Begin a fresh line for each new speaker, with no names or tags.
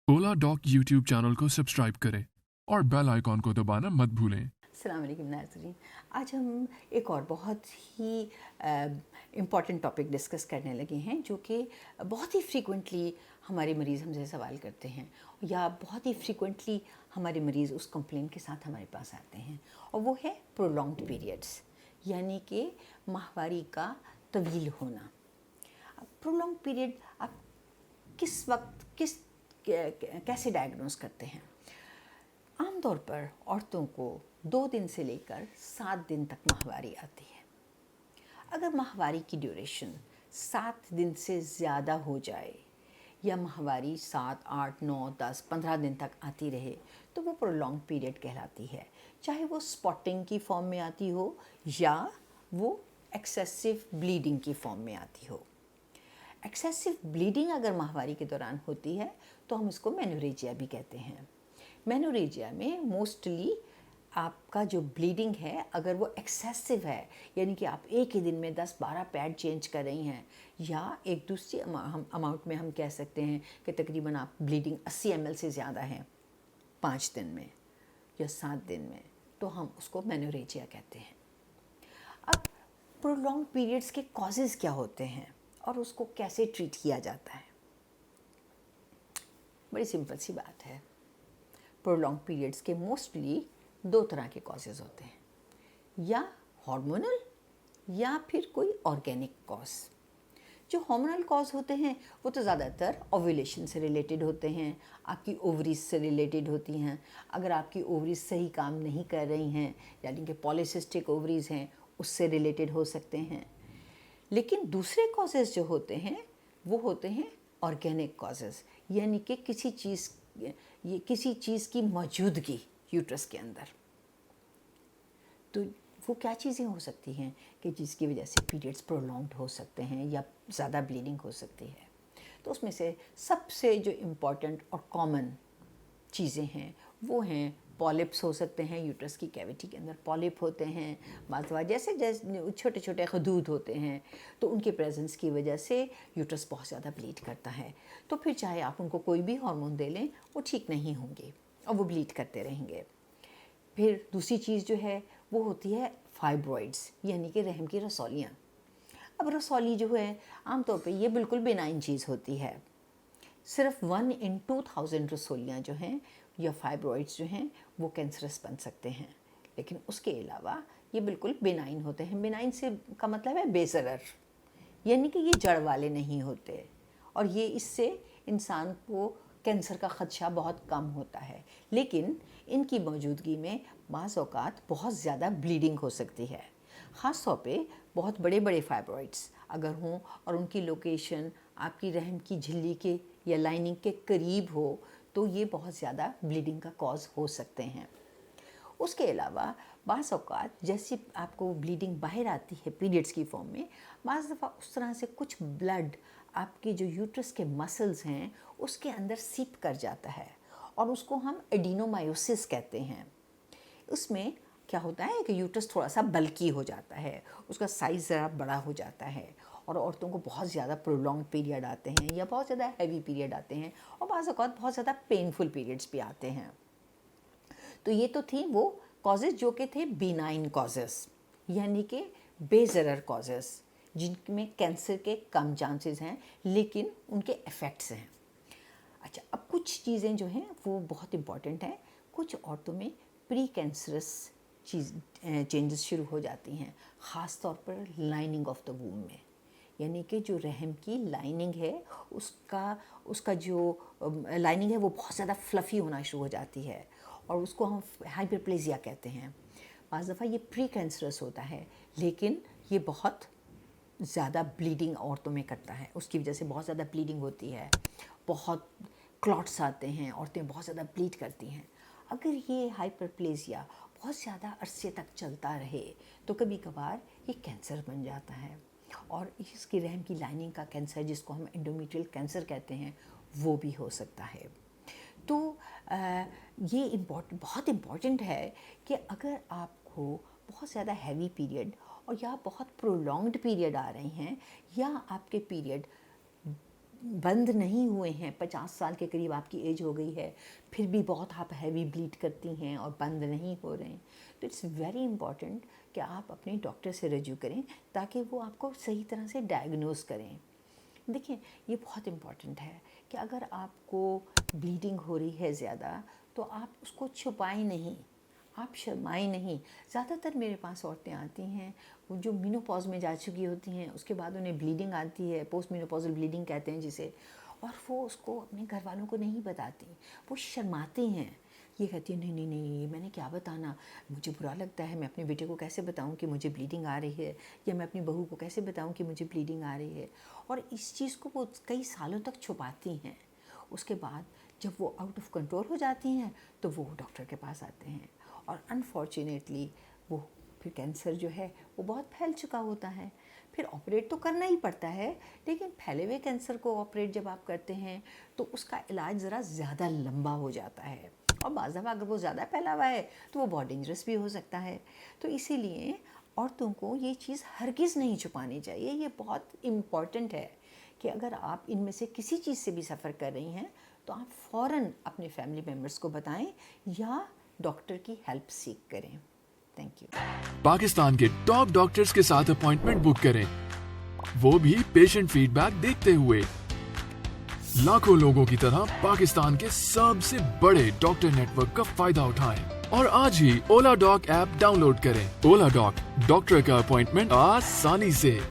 ओला dock YouTube channel को subscribe करें और बेल आइकॉन को दबाना मत भूलें।
अस्सलाम वालेकुम नाज़रीन, आज हम एक और बहुत ही इम्पॉर्टेंट टॉपिक डिस्कस करने लगे हैं जो कि बहुत ही फ्रीक्वेंटली हमारे मरीज़ हमसे सवाल करते हैं या बहुत ही फ्रीक्वेंटली हमारे मरीज़ उस कंप्लेंट के साथ हमारे पास आते हैं, और वो है प्रोलॉन्ग्ड पीरियड्स, यानी कि माहवारी का तवील होना। प्रोलॉन्ग पीरियड आप किस वक्त कैसे डायग्नोस करते हैं? आमतौर पर औरतों को 2 दिन से लेकर 7 दिन तक माहवारी आती है। अगर माहवारी की ड्यूरेशन 7 दिन से ज़्यादा हो जाए या माहवारी 7, 8, 9, 10, 15 दिन तक आती रहे तो वो प्रोलॉन्ग पीरियड कहलाती है, चाहे वो स्पॉटिंग की फॉर्म में आती हो या वो एक्सेसिव ब्लीडिंग की फॉर्म में आती हो। एक्सेसिव ब्लीडिंग अगर माहवारी के दौरान होती है तो हम इसको मेनोरेजिया भी कहते हैं। मेनोरेजिया में मोस्टली आपका जो ब्लीडिंग है अगर वो एक्सेसिव है, यानी कि आप एक ही दिन में 10-12 पैड चेंज कर रही हैं, या एक दूसरी अमाउंट में हम कह सकते हैं कि तकरीबन आप ब्लीडिंग 80 ml से ज़्यादा है 5 दिन में या 7 दिन में, तो हम उसको मेनोरेजिया कहते हैं। अब प्रोलॉन्ग पीरियड्स के कॉजेज़ क्या होते हैं और उसको कैसे ट्रीट किया जाता है? बड़ी सिंपल सी बात है। प्रोलॉन्ग पीरियड्स के मोस्टली 2 तरह के कॉजेज़ होते हैं, या हार्मोनल या फिर कोई ऑर्गेनिक कॉज। जो हार्मोनल कॉज होते हैं वो तो ज़्यादातर ओव्यूलेशन से रिलेटेड होते हैं, आपकी ओवरीज से रिलेटेड होती हैं। अगर आपकी ओवरीज सही काम नहीं कर रही हैं, यानी कि पॉलीसिस्टिक ओवरीज हैं, उससे रिलेटेड हो सकते हैं। लेकिन दूसरे कॉजेज़ जो होते हैं वो होते हैं ऑर्गेनिक कॉजेज़, यानी कि किसी चीज़ की मौजूदगी यूट्रस के अंदर। तो वो क्या चीज़ें हो सकती हैं कि जिसकी वजह से पीरियड्स प्रोलॉन्ग्ड हो सकते हैं या ज़्यादा ब्लीडिंग हो सकती है? तो उसमें से सबसे जो इम्पॉर्टेंट और कॉमन चीज़ें हैं वो हैं पॉलिप्स हो सकते हैं, यूट्रस की कैविटी के अंदर पॉलिप होते हैं। बाज़ जैसे जैसे छोटे छोटे खदूद होते हैं तो उनके प्रेजेंस की वजह से यूट्रस बहुत ज़्यादा ब्लीड करता है, तो फिर चाहे आप उनको कोई भी हार्मोन दे लें वो ठीक नहीं होंगे और वो ब्लीड करते रहेंगे। फिर दूसरी चीज़ जो है वो होती है फाइब्रॉइड्स, यानी कि रहम की रसौलियाँ। अब रसौली जो है आमतौर पे ये बिल्कुल बेनाइन चीज़ होती है। सिर्फ 1 in 2000 रसौलियाँ जो हैं या फाइब्रॉइड्स जो हैं वो कैंसरस बन सकते हैं, लेकिन उसके अलावा ये बिल्कुल बेनाइन होते हैं। बेनाइन से का मतलब है बेज़रर, यानी कि ये जड़ वाले नहीं होते, और ये इससे इंसान को कैंसर का ख़दशा बहुत कम होता है। लेकिन इनकी मौजूदगी में बाज़ औक़ात बहुत ज़्यादा ब्लीडिंग हो सकती है, ख़ास तौर पे बहुत बड़े बड़े फाइब्रॉइड्स अगर हों और उनकी लोकेशन आपकी रहम की झिल्ली के या लाइनिंग के करीब हो तो ये बहुत ज़्यादा ब्लीडिंग का कॉज हो सकते हैं। उसके अलावा बाज़ औक़ात जैसे आपको ब्लीडिंग बाहर आती है पीरियड्स की फॉर्म में, बाज़ दफ़ा उस तरह से कुछ ब्लड आपके जो यूट्रस के मसल्स हैं उसके अंदर सीप कर जाता है, और उसको हम एडिनोमायोसिस कहते हैं। उसमें क्या होता है कि यूट्रस थोड़ा सा बल्की हो जाता है, उसका साइज़ ज़रा बड़ा हो जाता है, और औरतों को बहुत ज़्यादा प्रोलॉन्ग पीरियड आते हैं या बहुत ज़्यादा हैवी पीरियड आते हैं, और बाज़ औक़ात बहुत ज़्यादा पेनफुल पीरियड्स भी आते हैं। तो ये तो थी वो कॉजेज़ जो कि थे बिनाइन कॉजेज़, यानी कि बेज़रर कॉजेज़ जिनमें कैंसर के कम चांसेस हैं लेकिन उनके इफ़ेक्ट्स हैं। अच्छा, अब कुछ चीज़ें जो हैं वो बहुत इम्पॉर्टेंट हैं। कुछ औरतों में प्री कैंसरस चेंजेस शुरू हो जाती हैं, ख़ास तौर पर लाइनिंग ऑफ द वूम में, यानी कि जो रहम की लाइनिंग है उसका जो लाइनिंग है वो बहुत ज़्यादा फ्लफ़ी होना शुरू हो जाती है, और उसको हम हाइपरप्लेजिया कहते हैं। बाज़ दफ़ा ये प्री कैंसरस होता है लेकिन ये बहुत ज़्यादा ब्लीडिंग औरतों में करता है, उसकी वजह से बहुत ज़्यादा ब्लीडिंग होती है, बहुत क्लॉट्स आते हैं, औरतें बहुत ज़्यादा ब्लीड करती हैं। अगर ये हाइपरप्लेजिया बहुत ज़्यादा अरसे तक चलता रहे तो कभी कभार ये कैंसर बन जाता है, और इसकी रहम की लाइनिंग का कैंसर जिसको हम एंडोमेट्रियल कैंसर कहते हैं वो भी हो सकता है। तो ये बहुत इम्पॉर्टेंट है कि अगर आपको बहुत ज़्यादा हैवी पीरियड और या बहुत प्रोलॉन्ग्ड पीरियड आ रहे हैं, या आपके पीरियड بند نہیں ہوئے ہیں, 50 سال کے قریب آپ کی ایج ہو گئی ہے, پھر بھی بہت آپ ہیوی بلیڈ کرتی ہیں اور بند نہیں ہو رہے ہیں, تو اٹس ویری امپورٹنٹ کہ آپ اپنے ڈاکٹر سے رجوع کریں تاکہ وہ آپ کو صحیح طرح سے ڈائگنوز کریں. دیکھیں یہ بہت امپورٹنٹ ہے کہ اگر آپ کو بلیڈنگ ہو رہی ہے زیادہ تو آپ اس کو چھپائیں نہیں, آپ شرمائیں نہیں. زیادہ تر میرے پاس عورتیں آتی ہیں وہ جو مینوپاز میں جا چکی ہوتی ہیں, اس کے بعد انہیں بلیڈنگ آتی ہے, پوسٹ مینوپازل بلیڈنگ کہتے ہیں جسے, اور وہ اس کو اپنے گھر والوں کو نہیں بتاتی, وہ شرماتی ہیں. یہ کہتی ہیں نہیں نہیں نہیں میں نے کیا بتانا, مجھے برا لگتا ہے, میں اپنے بیٹے کو کیسے بتاؤں کہ مجھے بلیڈنگ آ رہی ہے, یا میں اپنی بہو کو کیسے بتاؤں کہ مجھے بلیڈنگ آ رہی ہے. اور اس چیز کو وہ کئی سالوں تک چھپاتی ہیں. اس کے بعد جب وہ آؤٹ آف کنٹرول ہو جاتی ہیں تو وہ ڈاکٹر کے پاس آتے ہیں, اور انفارچونیٹلی وہ پھر کینسر جو ہے وہ بہت پھیل چکا ہوتا ہے. پھر آپریٹ تو کرنا ہی پڑتا ہے, لیکن پھیلے ہوئے کینسر کو آپریٹ جب آپ کرتے ہیں تو اس کا علاج ذرا زیادہ لمبا ہو جاتا ہے, اور بعض دفعہ اگر وہ زیادہ پھیلا ہوا ہے تو وہ بہت ڈینجرس بھی ہو سکتا ہے. تو اسی لیے عورتوں کو یہ چیز ہرگز نہیں چھپانی چاہیے. یہ بہت امپورٹنٹ ہے کہ اگر آپ ان میں سے کسی چیز سے بھی سفر کر رہی ہیں تو آپ فوراً اپنے فیملی ممبرس کو بتائیں یا ڈاکٹر کی ہیلپ سیک کریں. Thank you.
پاکستان کے ٹاپ ڈاکٹرز کے ساتھ اپوائنٹمنٹ بک کریں, وہ بھی پیشنٹ فیڈ بیک دیکھتے ہوئے. لاکھوں لوگوں کی طرح پاکستان کے سب سے بڑے ڈاکٹر نیٹ ورک کا فائدہ اٹھائیں اور آج ہی اولا ڈاک ایپ ڈاؤن لوڈ کریں. اولا ڈاک, ڈاکٹر کا اپوائنٹمنٹ آسانی سے.